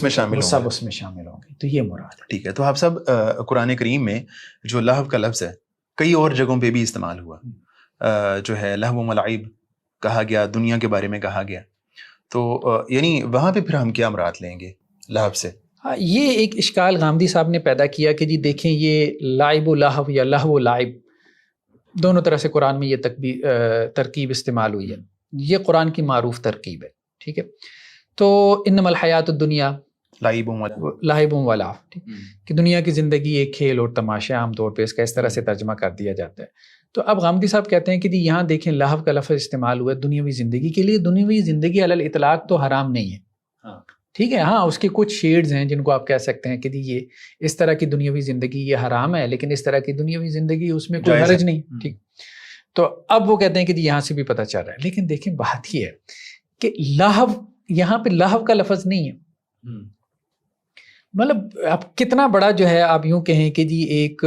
میں شامل وہ سب اس میں شامل ہوں گے، تو یہ مراد ہے. ٹھیک ہے. تو آپ صاحب قرآن کریم میں جو لہو کا لفظ ہے کئی اور جگہوں پہ بھی استعمال ہوا، جو ہے لہو و لعب کہا گیا، دنیا کے بارے میں کہا گیا، تو یعنی وہاں پہ پھر ہم کیا مراد لیں گے لہو سے؟ یہ ایک اشکال غامدی صاحب نے پیدا کیا کہ جی دیکھیں یہ لائب و لہو یا لہو و لائب دونوں طرح سے قرآن میں یہ ترکیب استعمال ہوئی ہے. یہ قرآن کی معروف ترکیب ہے. ٹھیک ہے. تو انما الحیات الدنیا لعب و لہو، کہ دنیا کی زندگی ایک کھیل اور تماشا، عام طور پہ اس کا اس طرح سے ترجمہ کر دیا جاتا ہے. تو اب غامدی صاحب کہتے ہیں کہ جی یہاں دیکھیں لہو کا لفظ استعمال ہوا ہے دنیاوی زندگی کے لیے. دنیاوی زندگی علی الاطلاق تو حرام نہیں ہے. ٹھیک ہے. ہاں اس کے کچھ شیڈز ہیں جن کو آپ کہہ سکتے ہیں کہ جی یہ اس طرح کی دنیاوی زندگی یہ حرام ہے، لیکن اس طرح کی دنیاوی زندگی اس میں کوئی حرج نہیں. ٹھیک. تو اب وہ کہتے ہیں کہ جی یہاں سے بھی پتہ چل رہا ہے. لیکن دیکھیں بات یہ ہے کہ لہو یہاں پہ لہو کا لفظ نہیں ہے. مطلب اب کتنا بڑا جو ہے آپ یوں کہیں کہ جی ایک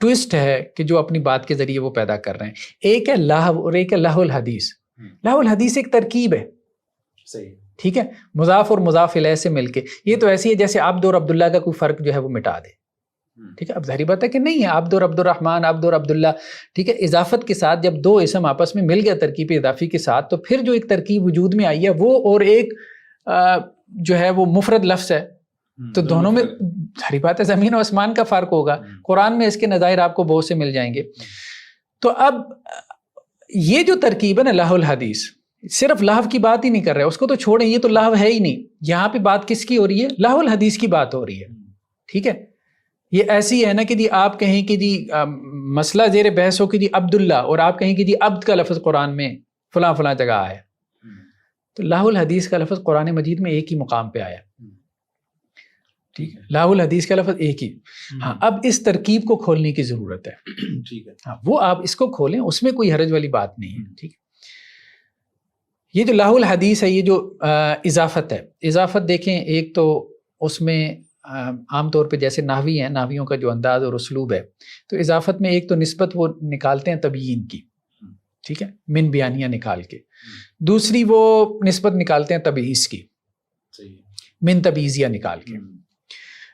ٹوسٹ ہے کہ جو اپنی بات کے ذریعے وہ پیدا کر رہے ہیں. ایک ہے لہو اور ایک ہے لہو الحدیث. لہو الحدیث ایک ترکیب ہے. صحیح. ٹھیک ہے. مضاف اور مضاف الیہ سے مل کے یہ تو ایسی ہے جیسے عبد اور عبداللہ کا کوئی فرق جو ہے وہ مٹا دے. ٹھیک ہے. اب ظاہری بات ہے کہ نہیں ہے عبد اور عبد الرحمن، عبد اور عبداللہ. ٹھیک ہے. اضافت کے ساتھ جب دو اسم آپس میں مل گیا ترکیب اضافی کے ساتھ تو پھر جو ایک ترکیب وجود میں آئی ہے وہ اور ایک جو ہے وہ مفرد لفظ ہے. تو دونوں میں ظاہری بات ہے زمین و آسمان کا فرق ہوگا. قرآن میں اس کے نظائر آپ کو بہت سے مل جائیں گے. تو اب یہ جو ترکیب ہے نا لہو الحدیث، صرف لہو کی بات ہی نہیں کر رہے، اس کو تو چھوڑیں، یہ تو لہو ہے ہی نہیں. یہاں پہ بات کس کی ہو رہی ہے؟ لہو الحدیث کی بات ہو رہی ہے. ٹھیک ہے. یہ ایسی ہے نا کہ جی آپ کہیں کہ جی مسئلہ زیر بحث ہو کہ جی عبداللہ اور آپ کہیں کہ جی عبد کا لفظ قرآن میں فلاں فلاں جگہ آیا. تو لہو الحدیث کا لفظ قرآن مجید میں ایک ہی مقام پہ آیا. ٹھیک ہے. لہو الحدیث کا لفظ ایک ہی. ہاں اب اس ترکیب کو کھولنے کی ضرورت ہے. ٹھیک ہے. ہاں وہ آپ اس کو کھولیں، اس میں کوئی حرج والی بات نہیں ہے. ٹھیک ہے. یہ جو لہو الحدیث ہے یہ جو اضافت ہے، اضافت دیکھیں ایک تو اس میں عام طور پہ جیسے نحوی ہیں، نحویوں کا جو انداز اور اسلوب ہے، تو اضافت میں ایک تو نسبت وہ نکالتے ہیں تبیین کی. ٹھیک ہے. من بیانیہ نکال کے. دوسری وہ نسبت نکالتے ہیں تبعیض کی، من تبعیضیہ نکال کے.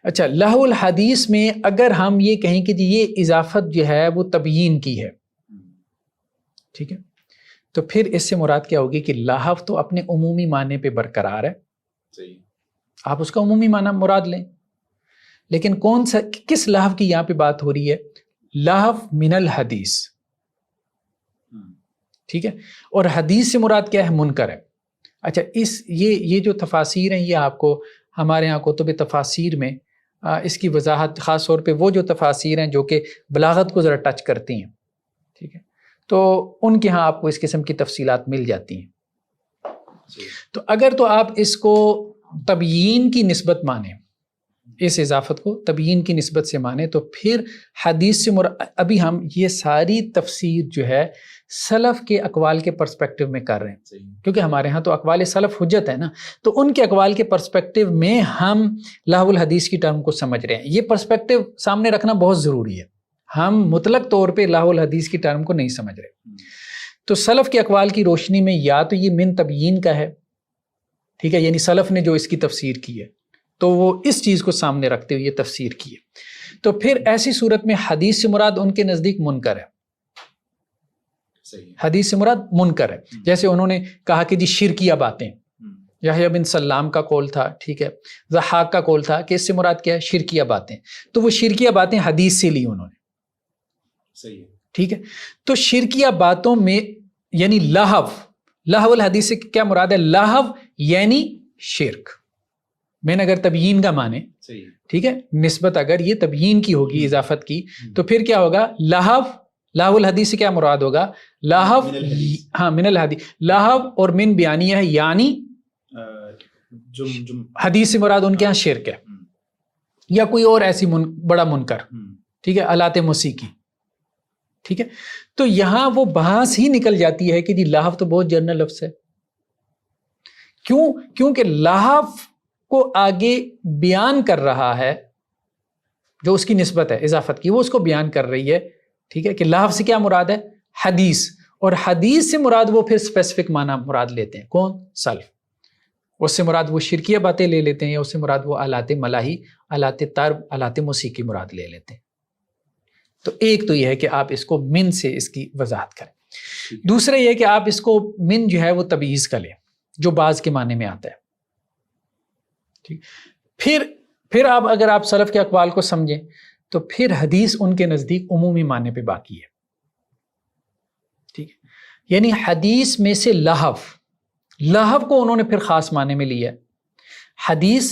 اچھا لہو الحدیث میں اگر ہم یہ کہیں کہ جی یہ اضافت جو ہے وہ تبیین کی ہے، ٹھیک ہے، تو پھر اس سے مراد کیا ہوگی کہ لہو تو اپنے عمومی معنی پہ برقرار ہے. صحیح. آپ اس کا عمومی معنی مراد لیں، لیکن کون سا کس لہو کی یہاں پہ بات ہو رہی ہے؟ لہو من الحدیث. ٹھیک ہے. اور حدیث سے مراد کیا ہے؟ منکر ہے. اچھا یہ جو تفاسیر ہیں یہ آپ کو ہمارے ہاں کتب تفاسیر میں اس کی وضاحت خاص طور پہ وہ جو تفاسیر ہیں جو کہ بلاغت کو ذرا ٹچ کرتی ہیں، ٹھیک ہے، تو ان کے ہاں آپ کو اس قسم کی تفصیلات مل جاتی ہیں. تو اگر تو آپ اس کو تبیین کی نسبت مانیں، اس اضافت کو تبیین کی نسبت سے مانیں، تو پھر حدیث سے ابھی ہم یہ ساری تفسیر جو ہے سلف کے اقوال کے پرسپیکٹیو میں کر رہے ہیں، کیونکہ ہمارے ہاں تو اقوال سلف حجت ہے نا، تو ان کے اقوال کے پرسپیکٹیو میں ہم لہو الحدیث کی ٹرم کو سمجھ رہے ہیں. یہ پرسپیکٹیو سامنے رکھنا بہت ضروری ہے. ہم مطلق طور پہ لہو الحدیث کی ٹرم کو نہیں سمجھ رہے. تو سلف کے اقوال کی روشنی میں یا تو یہ من تبیین کا ہے، ٹھیک ہے، یعنی سلف نے جو اس کی تفسیر کی ہے تو وہ اس چیز کو سامنے رکھتے ہوئے یہ تفسیر کی ہے. تو پھر ایسی صورت میں حدیث سے مراد ان کے نزدیک منکر ہے. حدیث سے مراد منکر ہے. جیسے انہوں نے کہا کہ جی شرکیہ باتیں، یحییٰ بن سلام کا قول تھا، ٹھیک ہے، ضحاک کا قول تھا کہ اس سے مراد کیا ہے؟ شرکیہ باتیں. تو وہ شرکیہ باتیں حدیث سے لی انہوں نے. صحیح ہے. ٹھیک ہے. تو شرکیہ باتوں میں یعنی لہو الحدیث سے کیا مراد ہے؟ لہو یعنی شرک. میں نے اگر تبیین کا مانے، ٹھیک ہے، نسبت اگر یہ تبیین کی ہوگی اضافت کی، تو پھر کیا ہوگا؟ لہو الحدیث سے کیا مراد ہوگا؟ لہو، ہاں من الحدیث. لہو اور من بیانیہ ہے، یعنی حدیث سے مراد ان کے یہاں شرک ہے یا کوئی اور ایسی بڑا منکر، ٹھیک ہے، آلات موسیقی. ٹھیک ہے. تو یہاں وہ بحث ہی نکل جاتی ہے کہ جی لہو تو بہت جنرل لفظ ہے. کیونکہ لہو کو آگے بیان کر رہا ہے، جو اس کی نسبت ہے اضافت کی وہ اس کو بیان کر رہی ہے. ٹھیک ہے، کہ لہو سے کیا مراد ہے؟ حدیث. اور حدیث سے مراد وہ پھر اسپیسیفک معنی مراد لیتے ہیں. کون؟ سلف. اس سے مراد وہ شرکیہ باتیں لے لیتے ہیں، یا اس سے مراد وہ آلات ملاحی، آلات طرب، آلات موسیقی مراد لے لیتے ہیں۔ تو ایک تو یہ ہے کہ آپ اس کو من سے اس کی وضاحت کریں۔ دوسرا یہ ہے کہ آپ اس کو من جو ہے وہ تبعیض کا لیں، جو بعض کے معنی میں آتا ہے، ٹھیک۔ پھر آپ اگر آپ سلف کے اقوال کو سمجھیں تو پھر حدیث ان کے نزدیک عمومی معنی پہ باقی ہے، ٹھیک ہے۔ یعنی حدیث میں سے لہو کو انہوں نے پھر خاص معنی میں لیا ہے۔ حدیث،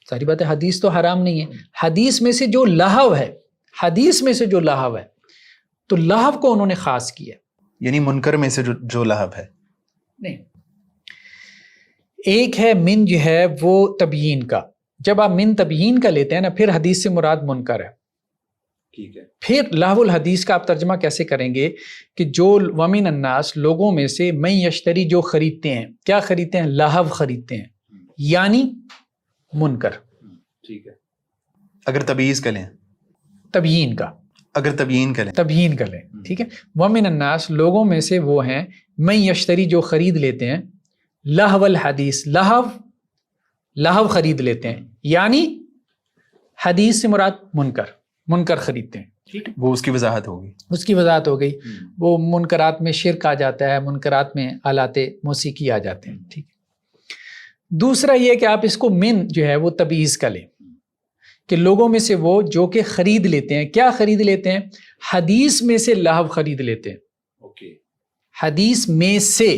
ساری بات ہے، حدیث تو حرام نہیں ہے، حدیث میں سے جو لہو ہے، حدیث میں سے جو لہو ہے، تو لہو کو انہوں نے خاص کیا، یعنی منکر میں سے جو لہو ہے نہیں۔ ایک ہے من جو ہے وہ تبیین کا، جب آپ من تبیین کا لیتے ہیں نا، پھر حدیث سے مراد منکر ہے، ٹھیک ہے۔ پھر لہو الحدیث کا آپ ترجمہ کیسے کریں گے کہ جو ومن الناس، لوگوں میں سے، من یشتری، جو خریدتے ہیں، کیا خریدتے ہیں؟ لہو خریدتے ہیں، یعنی منکر، ٹھیک ہے۔ اگر تبعیض کا لیں، تبیین کا، اگر تبیین کا لیں، تبیین کر لیں، ٹھیک ہے۔ ومن الناس، لوگوں میں سے وہ ہیں، من یشتری، جو خرید لیتے ہیں، لہو الحدیث، لہو خرید لیتے ہیں، یعنی حدیث سے مراد منکر خریدتے ہیں، ٹھیک ہے۔ وہ اس کی وضاحت ہوگی، اس کی وضاحت ہو گئی۔ وہ منکرات میں شرک آ جاتا ہے، منکرات میں آلات موسیقی آ جاتے ہیں، ٹھیک ہے۔ دوسرا یہ کہ آپ اس کو من جو ہے وہ تبعیض کا لیں، کہ لوگوں میں سے وہ جو کہ خرید لیتے ہیں، کیا خرید لیتے ہیں؟ حدیث میں سے لہو خرید لیتے ہیں، حدیث میں سے،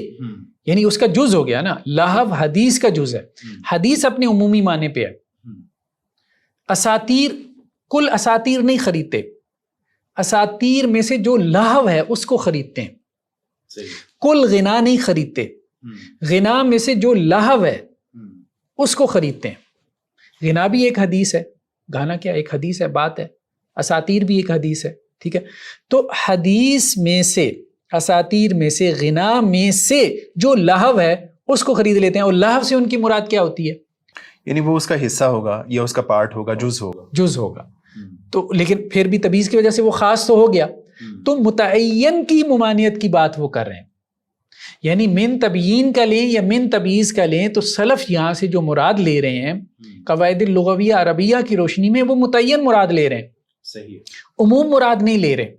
یعنی اس کا جز ہو گیا نا، لہو حدیث کا جز ہے۔ حدیث اپنے عمومی معنی پہ ہے۔ اساطیر، کل اساطیر نہیں خریدتے، اساطیر میں سے جو لہو ہے اس کو خریدتے ہیں۔ کل غنا نہیں خریدتے، غنا میں سے جو لہو ہے اس کو خریدتے ہیں۔ غنا بھی ایک حدیث ہے، گانا کیا ایک حدیث ہے، بات ہے۔ اساطیر بھی ایک حدیث ہے، ٹھیک ہے۔ تو حدیث میں سے، اساطیر میں سے، غنا میں سے جو لہو ہے اس کو خرید لیتے ہیں، اور لہو سے ان کی مراد کیا ہوتی ہے؟ یعنی وہ اس کا حصہ ہوگا یا اس کا پارٹ ہوگا، جز ہوگا۔ تو لیکن پھر بھی تبعیض کی وجہ سے وہ خاص تو ہو گیا۔ تو متعین کی ممانعت کی بات وہ کر رہے ہیں، یعنی من تبیین کا لیں یا من تبعیض کا لیں، تو سلف یہاں سے جو مراد لے رہے ہیں قواعد اللغویہ عربیہ کی روشنی میں، وہ متعین مراد لے رہے ہیں، صحیح، عموم مراد نہیں لے رہے،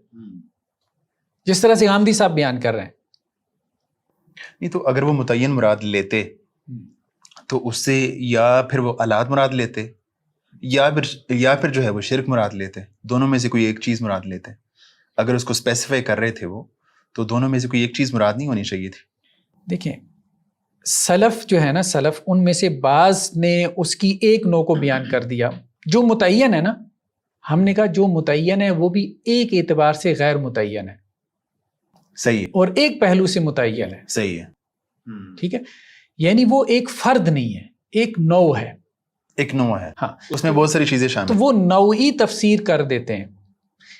جس طرح سے غامدی صاحب بیان کر رہے ہیں۔ نہیں تو اگر وہ متعین مراد لیتے تو اس سے یا پھر وہ آلات مراد لیتے یا پھر جو ہے وہ شرک مراد لیتے، دونوں میں سے کوئی ایک چیز مراد لیتے۔ اگر اس کو اسپیسیفائی کر رہے تھے وہ، تو دونوں میں سے کوئی ایک چیز مراد نہیں ہونی چاہیے تھی۔ دیکھیں سلف جو ہے نا، سلف ان میں سے بعض نے اس کی ایک نوع کو بیان کر دیا جو متعین ہے نا، ہم نے کہا جو متعین ہے وہ بھی ایک اعتبار سے غیر متعین ہے، صحیح ہے، اور ایک پہلو سے متعین ہے، صحیح ہے، ٹھیک ہے۔ یعنی وہ ایک فرد نہیں ہے، ایک نوع ہے، ایک نوع ہے، ہاں، اس میں بہت ساری چیزیں تو شامل۔ وہ نوعی تفسیر کر دیتے ہیں،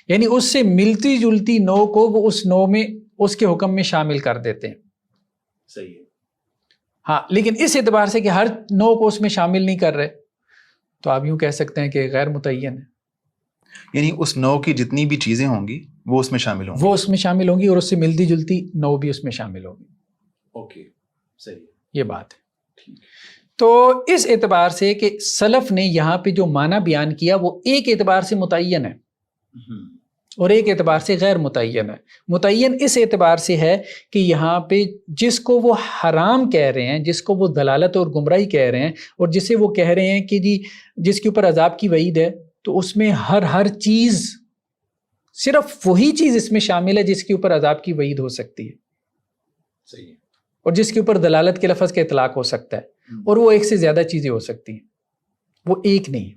یعنی اس سے ملتی جلتی نوع کو وہ اس نوع میں، اس کے حکم میں شامل کر دیتے ہیں، صحیح ہے، ہاں۔ لیکن اس اعتبار سے کہ ہر نوع کو اس میں شامل نہیں کر رہے، تو آپ یوں کہہ سکتے ہیں کہ غیر متعین ہے، یعنی اس نوع کی جتنی بھی چیزیں ہوں گی وہ اس میں شامل ہوں گی، وہ اس میں شامل ہوں گی، اور اس سے ملتی جلتی نوع بھی اس میں شامل ہوگی۔ اوکے، صحیح ہے، یہ بات ہے۔ تو اس اعتبار سے کہ سلف نے یہاں پہ جو معنی بیان کیا وہ ایک اعتبار سے متعین ہے اور ایک اعتبار سے غیر متعین ہے۔ متعین اس اعتبار سے ہے کہ یہاں پہ جس کو وہ حرام کہہ رہے ہیں، جس کو وہ دلالت اور گمراہی کہہ رہے ہیں، اور جسے وہ کہہ رہے ہیں کہ جی جس کے اوپر عذاب کی وعید ہے، تو اس میں ہر چیز، صرف وہی چیز اس میں شامل ہے جس کے اوپر عذاب کی وعید ہو سکتی ہے، صحیح ہے، اور جس کے اوپر دلالت کے لفظ کا اطلاق ہو سکتا ہے، اور وہ ایک سے زیادہ چیزیں ہو سکتی ہیں، وہ ایک نہیں۔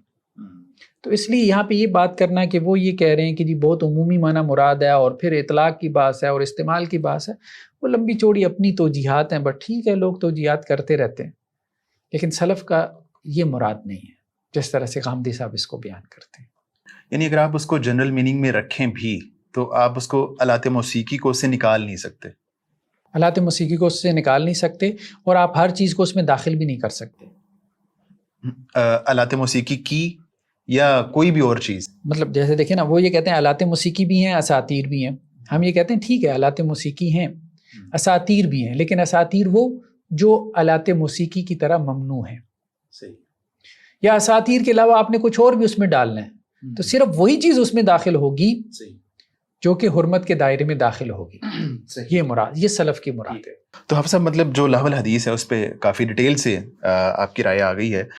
تو اس لیے یہاں پہ یہ بات کرنا کہ وہ یہ کہہ رہے ہیں کہ جی بہت عمومی معنی مراد ہے، اور پھر اطلاق کی بات ہے اور استعمال کی بات ہے، وہ لمبی چوڑی اپنی توجیحات ہیں، بٹ ٹھیک ہے، لوگ توجیحات کرتے رہتے ہیں، لیکن سلف کا یہ مراد نہیں ہے جس طرح سے غامدی صاحب اس کو بیان کرتے ہیں۔ یعنی اگر آپ اس کو جنرل میننگ میں رکھیں بھی تو آپ اس کو آلات موسیقی کو اس سے نکال نہیں سکتے، آلات موسیقی کو اس سے نکال نہیں سکتے، اور آپ ہر چیز کو اس میں داخل بھی نہیں کر سکتے۔ آلات موسیقی کی یا کوئی بھی اور چیز، مطلب جیسے دیکھیں نا، وہ یہ کہتے ہیں آلات موسیقی بھی ہیں، اساطیر بھی ہیں، ہم یہ کہتے ہیں ٹھیک ہے آلات موسیقی ہیں، اساطیر بھی ہیں، لیکن اساطیر وہ جو آلات موسیقی کی طرح ممنوع ہیں، صحیح، یا اساطیر کے علاوہ آپ نے کچھ اور بھی اس میں ڈالنا ہے تو صرف وہی چیز اس میں داخل ہوگی صحیح، جو کہ حرمت کے دائرے میں داخل ہوگی. یہ مراد، یہ سلف کی مراد ہے. تو حافظ صاحب مطلب جو لہو الحدیث ہے اس پہ کافی ڈیٹیل سے آپ کی رائے آ گئی ہے.